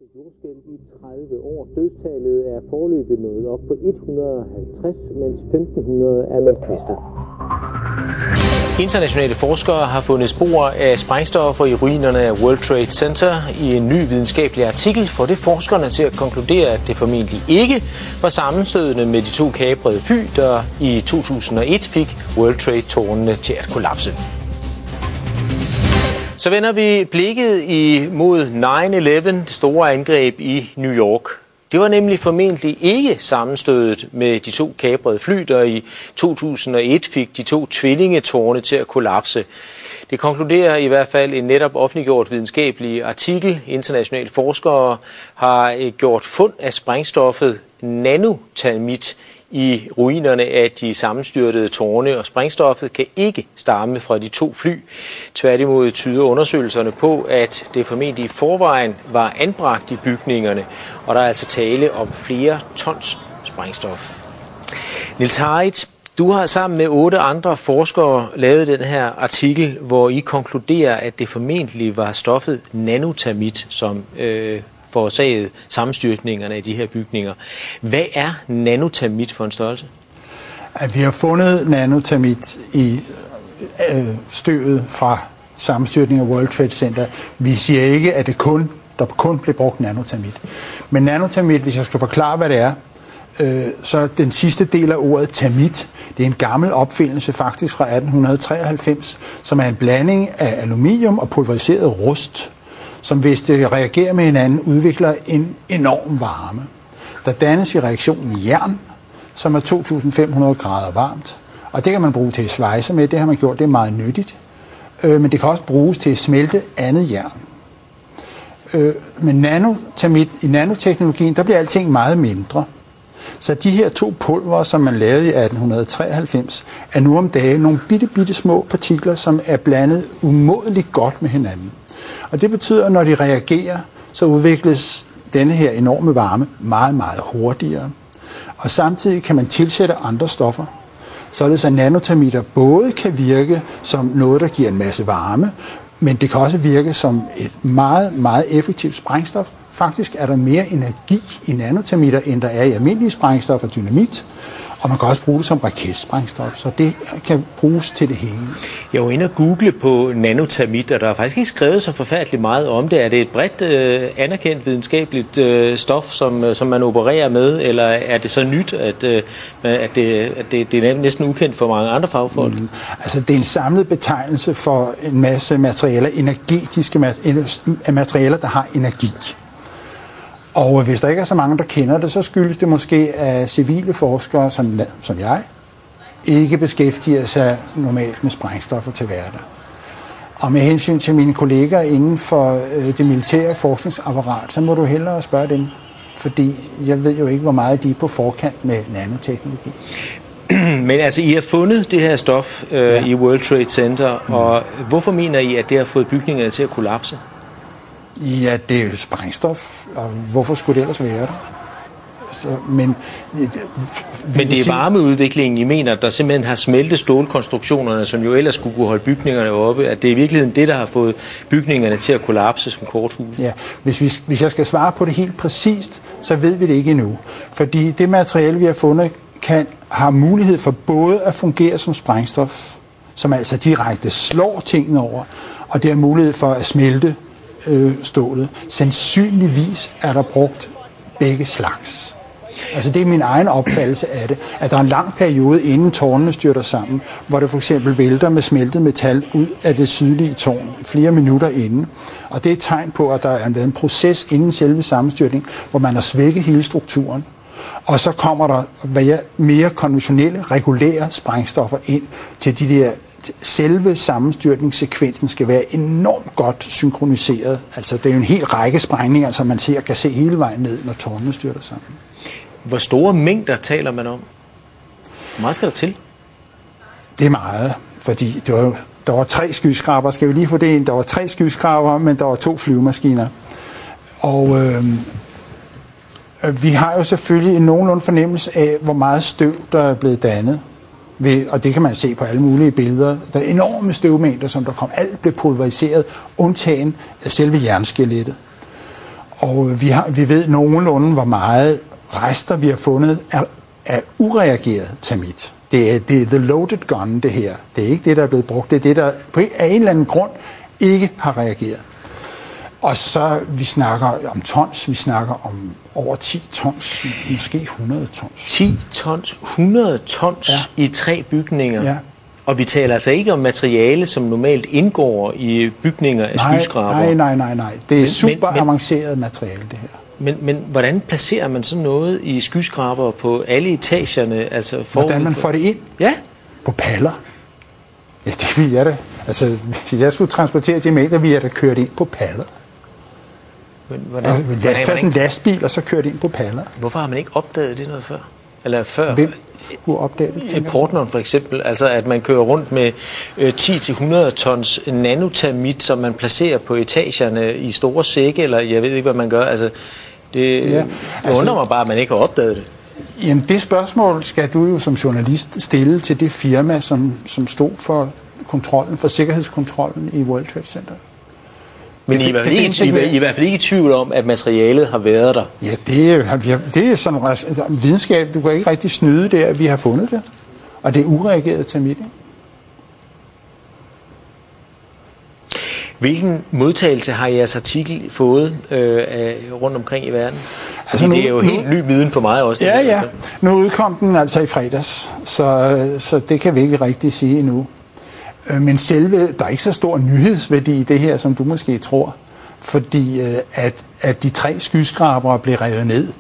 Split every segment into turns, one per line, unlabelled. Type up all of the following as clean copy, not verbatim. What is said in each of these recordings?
Jordskælv i 30 år. Dødstallet er foreløbig nået op på 150, mens 1500 er meldt kvæstet. Internationale forskere har fundet spor af sprængstoffer i ruinerne af World Trade Center. I en ny videnskabelig artikel får det forskerne til at konkludere, at det formentlig ikke var sammenstødende med de to kaprede fly, der i 2001 fik World Trade-tårnene til at kollapse. Så vender vi blikket imod 9/11, det store angreb i New York. Det var nemlig formentlig ikke sammenstødet med de to kaprede fly, der i 2001 fik de to tvillingetårne til at kollapse. Det konkluderer i hvert fald en netop offentliggjort videnskabelig artikel. Internationale forskere har gjort fund af sprængstoffet nanotermit i ruinerne af de sammenstyrtede tårne, og sprængstoffet kan ikke stamme fra de to fly. Tværtimod tyder undersøgelserne på, at det formentlig i forvejen var anbragt i bygningerne, og der er altså tale om flere tons sprængstof. Niels Harrit, du har sammen med 8 andre forskere lavet den her artikel, hvor I konkluderer, at det formentlig var stoffet nanotermit, som forårsaget sammenstyrtningerne af de her bygninger. Hvad er nanotermit for en størrelse?
At vi har fundet nanotermit i støvet fra sammenstyrtning af World Trade Center. Vi siger ikke, at der kun blev brugt nanotermit. Men nanotermit, hvis jeg skal forklare, hvad det er, så den sidste del af ordet termit, det er en gammel opfindelse faktisk fra 1893, som er en blanding af aluminium og pulveriseret rust, som hvis det reagerer med hinanden, udvikler en enorm varme. Der dannes i reaktionen jern, som er 2500 grader varmt, og det kan man bruge til at svejse med, det har man gjort, det er meget nyttigt, men det kan også bruges til at smelte andet jern. Men i nanoteknologien, der bliver alting meget mindre. Så de her to pulver, som man lavede i 1893, er nu om dagen nogle bitte små partikler, som er blandet umådeligt godt med hinanden. Og det betyder, at når de reagerer, så udvikles denne her enorme varme meget hurtigere. Og samtidig kan man tilsætte andre stoffer, således at nanotermitter både kan virke som noget, der giver en masse varme, men det kan også virke som et meget effektivt sprængstof. Faktisk er der mere energi i nanotermitter, end der er i almindelige sprængstoffer og dynamit. Og man kan også bruge det som raketsprængstof, så det kan bruges til det hele.
Jeg var inde og google på nanotermit, og der er faktisk ikke skrevet så forfærdeligt meget om det. Er det et bredt anerkendt videnskabeligt stof, som man opererer med, eller er det så nyt, at det er næsten ukendt for mange andre fagfolk?
Altså, det er en samlet betegnelse for en masse materialer, energetiske materialer, der har energi. Og hvis der ikke er så mange, der kender det, så skyldes det måske, at civile forskere, som jeg, ikke beskæftiger sig normalt med sprængstoffer til hverdag. Og med hensyn til mine kolleger inden for det militære forskningsapparat, så må du hellere spørge dem, fordi jeg ved jo ikke, hvor meget de er på forkant med nanoteknologi.
Men altså, I har fundet det her stof i World Trade Center, og hvorfor mener I, at det har fået bygningerne til at kollapse?
Ja, det er jo sprængstof, og hvorfor skulle det ellers være der? Men
det er varmeudviklingen, I mener, der simpelthen har smeltet stålkonstruktionerne, som jo ellers skulle kunne holde bygningerne oppe, at det er i virkeligheden det, der har fået bygningerne til at kollapse som korthus?
Ja, hvis jeg skal svare på det helt præcist, så ved vi det ikke endnu. Fordi det materiale, vi har fundet, har mulighed for både at fungere som sprængstof, som altså direkte slår tingene over, og det har mulighed for at smelte stålet. Sandsynligvis er der brugt begge slags. Altså det er min egen opfattelse af det, at der er en lang periode inden tårnene styrter sammen, hvor det for eksempel vælter med smeltet metal ud af det sydlige tårn flere minutter inden. Og det er et tegn på, at der er en proces inden selve sammenstyrtning, hvor man har svækket hele strukturen. Og så kommer der mere konventionelle, regulære sprængstoffer ind til de der. Selve sammenstyrtningssekvensen skal være enormt godt synkroniseret. Altså det er jo en hel række sprængninger, som man kan se hele vejen ned, når tårnene styrter sammen.
Hvor store mængder taler man om? Hvor meget skal der til?
Det er meget, fordi der var 3 skyskraber. Skal vi lige få det ind? Der var 3 skyskraber, men der var 2 flyvemaskiner. Og vi har jo selvfølgelig en nogenlunde fornemmelse af, hvor meget støv, der er blevet dannet. Og det kan man se på alle mulige billeder. Der er enorme støvmængder, som der kom. Alt blev pulveriseret, undtagen selve jernskelettet. Og vi ved nogenlunde, hvor meget rester vi har fundet af ureageret termit. Det er the loaded gun, det her. Det er ikke det, der er blevet brugt. Det er det, der af en eller anden grund ikke har reageret. Og så, vi snakker om tons, vi snakker om over 10 tons, måske 100 tons.
10 tons, 100 tons i 3 bygninger?
Ja.
Og vi taler altså ikke om materiale, som normalt indgår i bygninger af skyskrabere?
Nej. Det er super avanceret materiale, det her.
Men hvordan placerer man sådan noget i skyskrabere på alle etagerne? Altså
hvordan man får det ind?
Ja.
På paller. Ja, det vil jeg da. Altså, hvis jeg skulle transportere de mængder, ville jeg da køre det ind på paller. Lad os tage sådan en lastbil, og så køre det ind på paller.
Hvorfor har man ikke opdaget det noget før? Eller før?
Hvem skulle opdage det?
Portland for eksempel, altså at man kører rundt med 10-100 tons nanotermit, som man placerer på etagerne i store sække, eller jeg ved ikke, hvad man gør. Altså, det undrer mig bare, at man ikke har opdaget det.
Jamen, det spørgsmål skal du jo som journalist stille til det firma, som stod for kontrollen, for sikkerhedskontrollen i World Trade Center.
Men I er i hvert fald ikke i tvivl om, at materialet har været der?
Ja, det er sådan en videnskab. Du kan ikke rigtig snyde det, at vi har fundet det. Og det er ureageret termit. Hvilken
modtagelse har jeres artikel fået rundt omkring i verden? Altså det er jo helt ny viden for mig også.
Ja. Nu udkom den altså i fredags, så det kan vi ikke rigtig sige endnu. Men der er ikke så stor nyhedsværdi i det her, som du måske tror. Fordi at de 3 skyskrabere blev revet ned,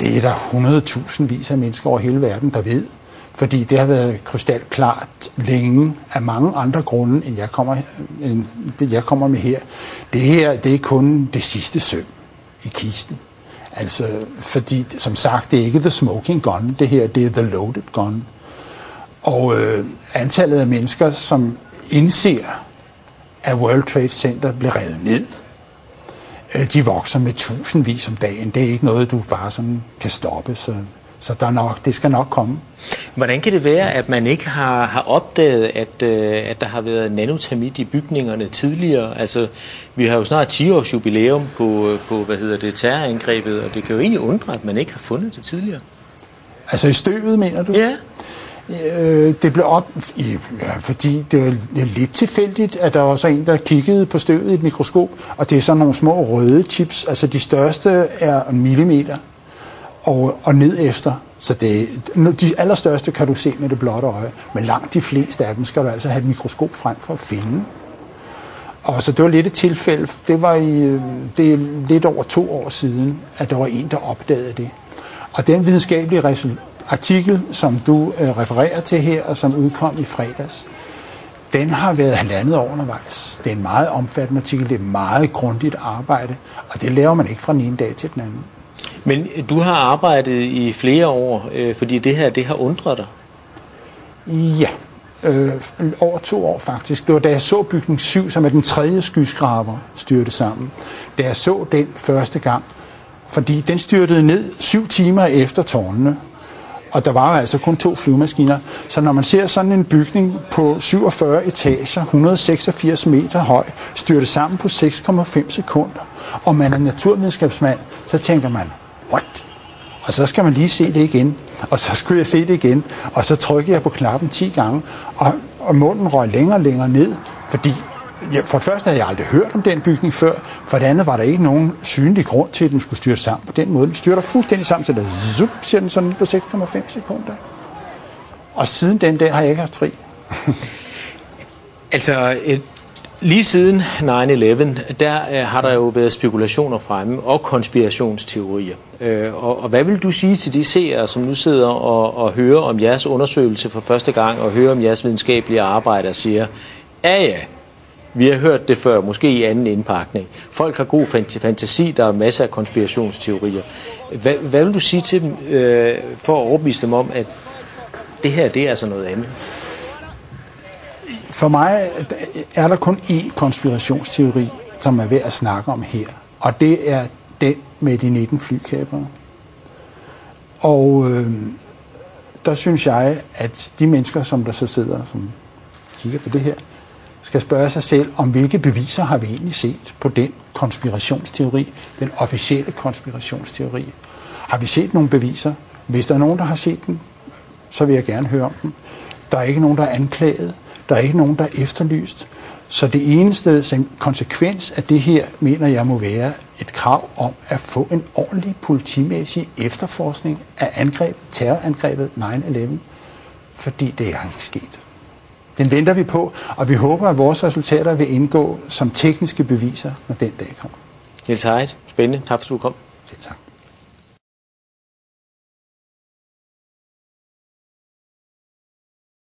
det er der 100.000 vis af mennesker over hele verden, der ved. Fordi det har været krystalklart længe af mange andre grunde, end jeg kommer med her. Det her, det er kun det sidste søm i kisten. Altså, fordi, som sagt, det er ikke the smoking gun, det her, det er the loaded gun. Og antallet af mennesker, som indser, at World Trade Center blev revet ned, de vokser med tusindvis om dagen. Det er ikke noget, du bare sådan kan stoppe, så det skal nok komme.
Hvordan kan det være, at man ikke har opdaget, at der har været nanotermit i bygningerne tidligere? Altså, vi har jo snart 10-års jubilæum på terrorangrebet, og det kan jo egentlig undre, at man ikke har fundet det tidligere.
Altså i støvet, mener du?
Ja.
Det blev fordi det er lidt tilfældigt, at der var så en, der kiggede på støvet i et mikroskop, og det er sådan nogle små røde chips, altså de største er 1 millimeter og ned efter, så de allerstørste kan du se med det blotte øje, men langt de fleste af dem skal du altså have et mikroskop frem for at finde. Og så det var lidt et tilfælde, det er lidt over 2 år siden, at der var en, der opdagede det. Og den videnskabelige artikel, som du refererer til her, og som udkom i fredags, den har været 1,5 år undervejs. Det er en meget omfattende artikel, det er meget grundigt arbejde, og det laver man ikke fra den ene dag til den anden.
Men du har arbejdet i flere år, fordi det her, det har undret dig?
Ja, over 2 år faktisk. Det var da jeg så bygning 7, som er den 3. skyskraber, styrte sammen. Da jeg så den første gang, fordi den styrtede ned 7 timer efter tårnene, og der var altså kun 2 flyvemaskiner. Så når man ser sådan en bygning på 47 etager, 186 meter høj, styrte sammen på 6,5 sekunder, og man er naturvidenskabsmand, så tænker man, what? Og så skal man lige se det igen, og så skulle jeg se det igen, og så trykkede jeg på knappen 10 gange, og munden røg længere og længere ned, fordi for det første havde jeg aldrig hørt om den bygning før, for det andet var der ikke nogen synlig grund til, at den skulle styre sammen på den måde. Den styrter fuldstændig sammen, så der siger den sådan på 6,5 sekunder. Og siden den dag har jeg ikke haft fri.
Altså, lige siden 9/11, der har der jo været spekulationer fremme og konspirationsteorier. Og hvad vil du sige til de seere, som nu sidder og hører om jeres undersøgelse for første gang, og hører om jeres videnskabelige arbejde og siger, ja, vi har hørt det før, måske i anden indpakning. Folk har god fantasi, der er masser af konspirationsteorier. Hvad vil du sige til dem, for at overbevise dem om, at det her, det er altså noget andet?
For mig er der kun én konspirationsteori, som er værd at snakke om her. Og det er den med de 19 flykapere. Og der synes jeg, at de mennesker, som der så sidder, som kigger på det her, skal spørge sig selv, om hvilke beviser har vi egentlig set på den konspirationsteori, den officielle konspirationsteori. Har vi set nogle beviser? Hvis der er nogen, der har set dem, så vil jeg gerne høre om dem. Der er ikke nogen, der er anklaget. Der er ikke nogen, der er efterlyst. Så det eneste konsekvens af det her, mener jeg, må være et krav om at få en ordentlig politimæssig efterforskning af terrorangrebet 9/11, fordi det er ikke sket. Den venter vi på, og vi håber, at vores resultater vil indgå som tekniske beviser, når den dag kommer.
Niels Heide, spændende. Tak fordi du kom.
Selv tak.